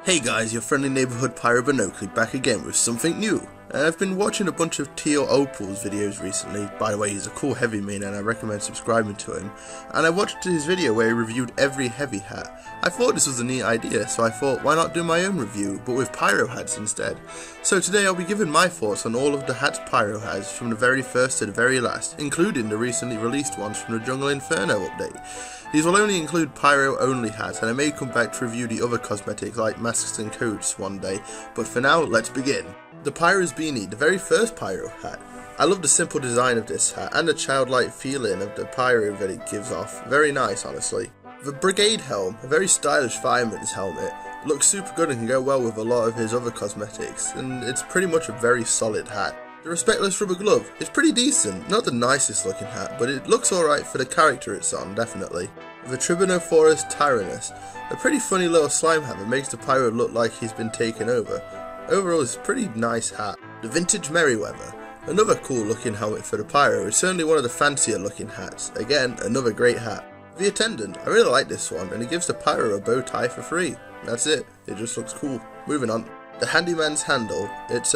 Hey guys, your friendly neighborhood Pyro BonOakley back again with something new. I've been watching a bunch of Teal Opal's videos recently. By the way, he's a cool heavy main and I recommend subscribing to him. And I watched his video where he reviewed every heavy hat. I thought this was a neat idea, so I thought why not do my own review, but with Pyro hats instead. So today I'll be giving my thoughts on all of the hats Pyro has, from the very first to the very last, including the recently released ones from the Jungle Inferno update. These will only include Pyro only hats, and I may come back to review the other cosmetics like masks and coats one day, but for now, let's begin. The Pyro's Beanie, the very first Pyro hat. I love the simple design of this hat, and the childlike feeling of the Pyro that it gives off. Very nice, honestly. The Brigade Helm, a very stylish fireman's helmet, looks super good and can go well with a lot of his other cosmetics, and it's pretty much a very solid hat. The Respectless Rubber Glove is pretty decent, not the nicest looking hat, but it looks alright for the character it's on, definitely. The Tribanophorus Tyrannus, a pretty funny little slime hat that makes the Pyro look like he's been taken over. Overall, it's a pretty nice hat. The Vintage Merryweather, another cool looking helmet for the Pyro, is certainly one of the fancier looking hats. Again, another great hat. The Attendant, I really like this one, and it gives the Pyro a bow tie for free. That's it, it just looks cool. Moving on. The Handyman's Handle, it's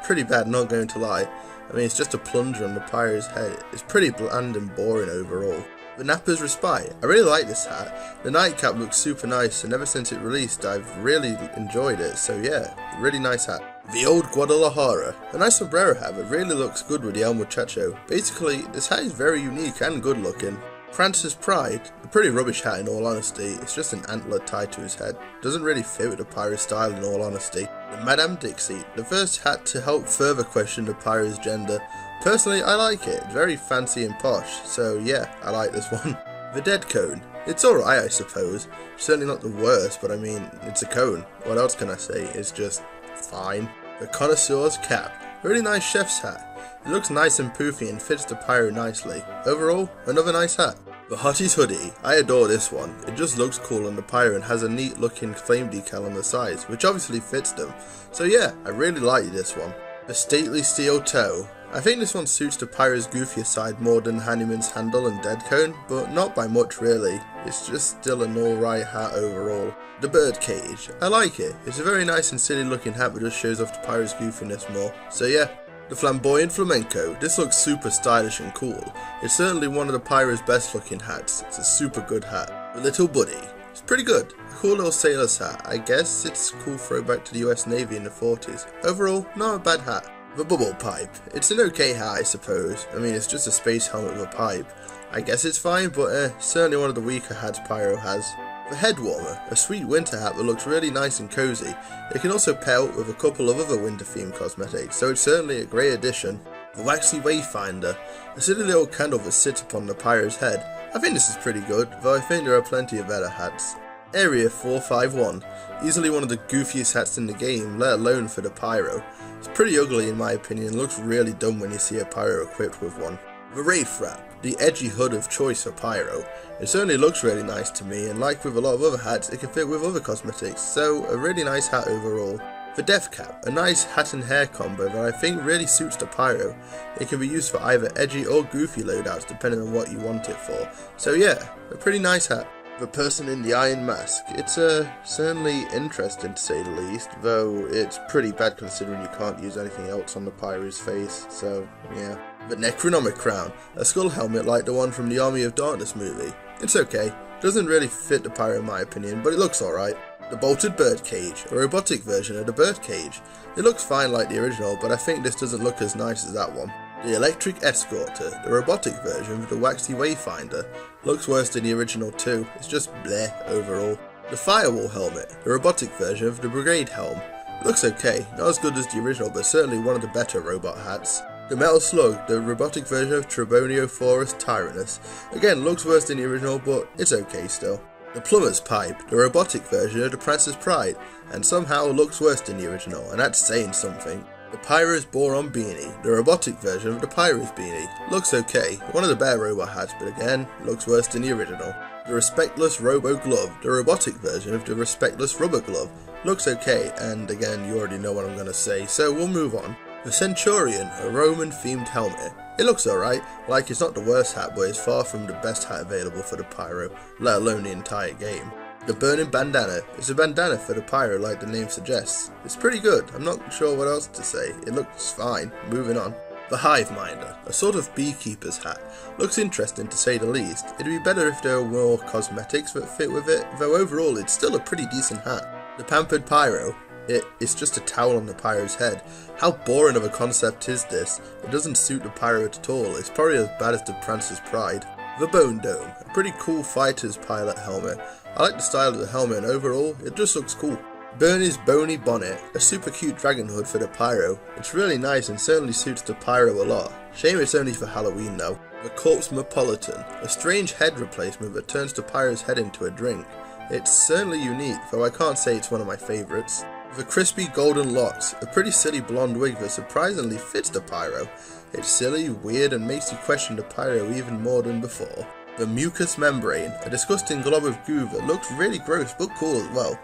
pretty bad, not going to lie. I mean, it's just a plunger on the Pyro's head. It's pretty bland and boring overall. The Napper's Respite, I really like this hat. The nightcap looks super nice, and ever since it released I've really enjoyed it, so yeah, really nice hat. The Old Guadalajara, a nice sombrero hat that really looks good with the El Muchacho. Basically, this hat is very unique and good looking. Prancer's Pride, a pretty rubbish hat in all honesty. It's just an antler tied to his head. Doesn't really fit with the Pyro style in all honesty. The Madame Dixie, the first hat to help further question the Pyro's gender. Personally, I like it. It's very fancy and posh, so yeah, I like this one. The Dead Cone, it's alright I suppose. Certainly not the worst, but I mean, it's a cone. What else can I say? It's just fine. The Connoisseur's Cap, a really nice chef's hat. It looks nice and poofy and fits the Pyro nicely. Overall, another nice hat. The Hotties Hoodie, I adore this one. It just looks cool on the Pyro and has a neat looking flame decal on the sides, which obviously fits them. So yeah, I really like this one. The Stately Steel Toe, I think this one suits the Pyro's goofier side more than Handyman's Handle and Dead Cone, but not by much really. It's just still an alright hat overall. The Birdcage, I like it. It's a very nice and silly looking hat that just shows off the Pyro's goofiness more. So yeah. The Flamboyant Flamenco, this looks super stylish and cool. It's certainly one of the Pyro's best looking hats. It's a super good hat. The Little Buddy, it's pretty good. A cool little sailor's hat. I guess it's a cool throwback to the US Navy in the 40s. Overall, not a bad hat. The Bubble Pipe, it's an okay hat I suppose. I mean, it's just a space helmet with a pipe. I guess it's fine, but certainly one of the weaker hats Pyro has. The Head Warmer, a sweet winter hat that looks really nice and cozy. It can also pair up with a couple of other winter themed cosmetics, so it's certainly a great addition. The Waxy Wayfinder, a silly little candle that sits upon the Pyro's head. I think this is pretty good, though I think there are plenty of better hats. Area 451, easily one of the goofiest hats in the game, let alone for the Pyro. It's pretty ugly in my opinion, looks really dumb when you see a Pyro equipped with one. The Wraith Wrap, the edgy hood of choice for Pyro. It certainly looks really nice to me, and like with a lot of other hats, it can fit with other cosmetics, so a really nice hat overall. The Death Cap, a nice hat and hair combo that I think really suits the Pyro. It can be used for either edgy or goofy loadouts depending on what you want it for. So yeah, a pretty nice hat. The Person in the Iron Mask, it's certainly interesting to say the least, though it's pretty bad considering you can't use anything else on the Pyro's face, so yeah. The Necronomicon, a skull helmet like the one from the Army of Darkness movie. It's okay, doesn't really fit the Pyro in my opinion, but it looks alright. The Bolted Birdcage, a robotic version of the Birdcage. It looks fine like the original, but I think this doesn't look as nice as that one. The Electric Escorter, the robotic version with the Waxy Wayfinder, looks worse than the original too, it's just bleh overall. The Firewall Helmet, the robotic version of the Brigade Helm. Looks okay, not as good as the original but certainly one of the better robot hats. The Metal Slug, the robotic version of Tribanophorus Tyrannus, again looks worse than the original but it's okay still. The Plumber's Pipe, the robotic version of the Prancer's Pride, and somehow looks worse than the original, and that's saying something. The Pyro's Boron Beanie, the robotic version of the Pyro's Beanie, looks okay, one of the better robot hats, but again, looks worse than the original. The Respectless Robo Glove, the robotic version of the Respectless Rubber Glove, looks okay, and again, you already know what I'm going to say, so we'll move on. The Centurion, a Roman themed helmet. It looks alright, like it's not the worst hat, but it's far from the best hat available for the Pyro, let alone the entire game. The Burning Bandana is a bandana for the Pyro like the name suggests. It's pretty good, I'm not sure what else to say, it looks fine, moving on. The Hive Minder, a sort of beekeeper's hat, looks interesting to say the least. It'd be better if there were more cosmetics that fit with it, though overall it's still a pretty decent hat. The Pampered Pyro, it's just a towel on the Pyro's head. How boring of a concept is this? It doesn't suit the Pyro at all, it's probably as bad as the Prancer's Pride. The Bone Dome, a pretty cool fighter's pilot helmet. I like the style of the helmet and overall, it just looks cool. Bernie's Bony Bonnet, a super cute dragon hood for the Pyro. It's really nice and certainly suits the Pyro a lot. Shame it's only for Halloween though. The Corpse Mepolitan, a strange head replacement that turns the Pyro's head into a drink. It's certainly unique, though I can't say it's one of my favourites. The Crispy Golden Locks, a pretty silly blonde wig that surprisingly fits the Pyro. It's silly, weird and makes you question the Pyro even more than before. The Mucous Membrane, a disgusting glob of goo that looks really gross but cool as well.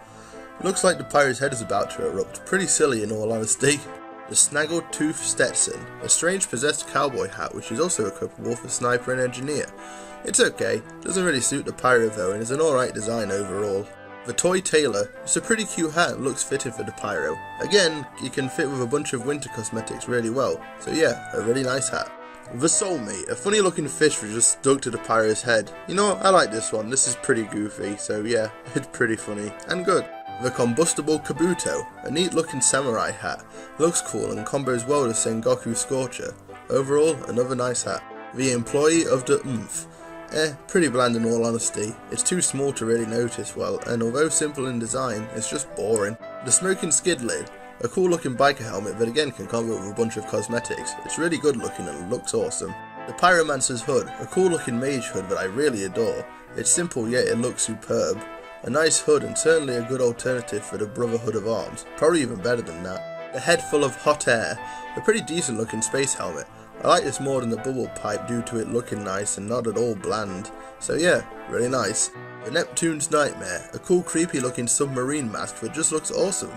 It looks like the Pyro's head is about to erupt, pretty silly in all honesty. The Snaggletooth Stetson, a strange possessed cowboy hat which is also equipable for sniper and engineer. It's okay, doesn't really suit the Pyro though and is an alright design overall. The Toy Tailor, it's a pretty cute hat and looks fitted for the Pyro. Again, you can fit with a bunch of winter cosmetics really well, so yeah, a really nice hat. The Soulmate, a funny looking fish that just stuck to the Pyro's head. You know what, I like this one, this is pretty goofy, so yeah, it's pretty funny, and good. The Combustible Kabuto, a neat looking samurai hat, looks cool and combos well with Sengoku Scorcher. Overall, another nice hat. The Employee of the Oomph, pretty bland in all honesty, it's too small to really notice well, and although simple in design, it's just boring. The Smoking Skid Lid, a cool looking biker helmet that again can combo with a bunch of cosmetics, it's really good looking and looks awesome. The Pyromancer's Hood, a cool looking mage hood that I really adore, it's simple yet it looks superb. A nice hood and certainly a good alternative for the Brotherhood of Arms, probably even better than that. The Head Full of Hot Air, a pretty decent looking space helmet. I like this more than the bubble pipe due to it looking nice and not at all bland. So yeah, really nice. The Neptune's Nightmare, a cool creepy looking submarine mask that just looks awesome.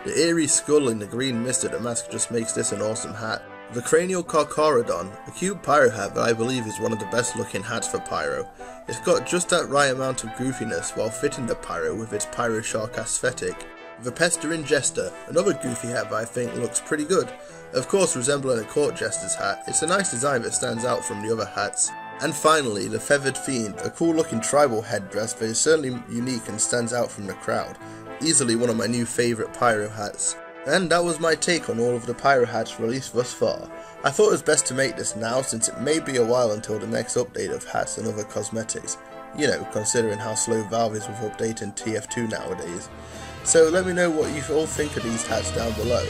The Aries Skull in the green mist of the mask just makes this an awesome hat. The Cranial Carcharodon, a cute pyro hat that I believe is one of the best looking hats for Pyro. It's got just that right amount of goofiness while fitting the Pyro with its Pyro Shark aesthetic. The Pestering Jester, another goofy hat that I think looks pretty good. Of course resembling a court jester's hat, it's a nice design that stands out from the other hats. And finally, the Feathered Fiend, a cool looking tribal headdress that is certainly unique and stands out from the crowd. Easily one of my new favourite Pyro hats. And that was my take on all of the Pyro hats released thus far. I thought it was best to make this now since it may be a while until the next update of hats and other cosmetics. You know, considering how slow Valve is with updating TF2 nowadays. So let me know what you all think of these hats down below.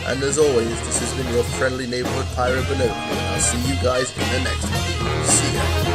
And as always, this has been your friendly neighbourhood Pyro BonOakley, and I'll see you guys in the next one. See ya!